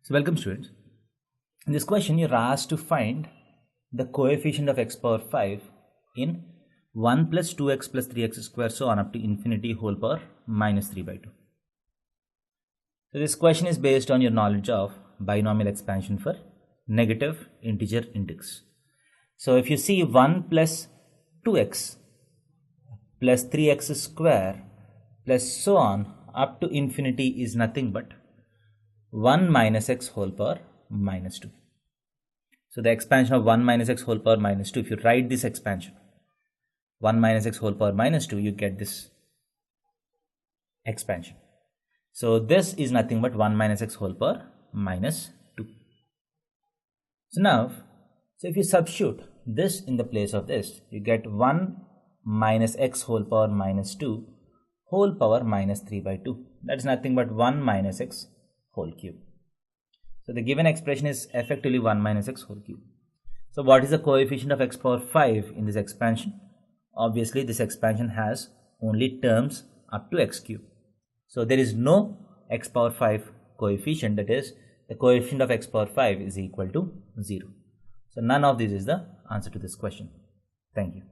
So welcome students. In this question you're asked to find the coefficient of x power 5 in 1 plus 2x plus 3x square so on up to infinity whole power minus 3 by 2. So this question is based on your knowledge of binomial expansion for negative integer index. So if you see 1 plus 2x plus 3x square plus so on up to infinity is nothing but 1 minus x whole power minus 2. So the expansion of 1 minus x whole power minus 2, if you write this expansion, 1 minus x whole power minus 2, you get this expansion. So this is nothing but 1 minus x whole power minus 2. So now, if you substitute this in the place of this, you get 1 minus x whole power minus 2 whole power minus 3 by 2. That's nothing but 1 minus x whole cube. So the given expression is effectively 1 minus x whole cube. So what is the coefficient of x power 5 in this expansion? Obviously this expansion has only terms up to x cube. So there is no x power 5 coefficient, that is the coefficient of x power 5 is equal to 0. So none of this is the answer to this question. Thank you.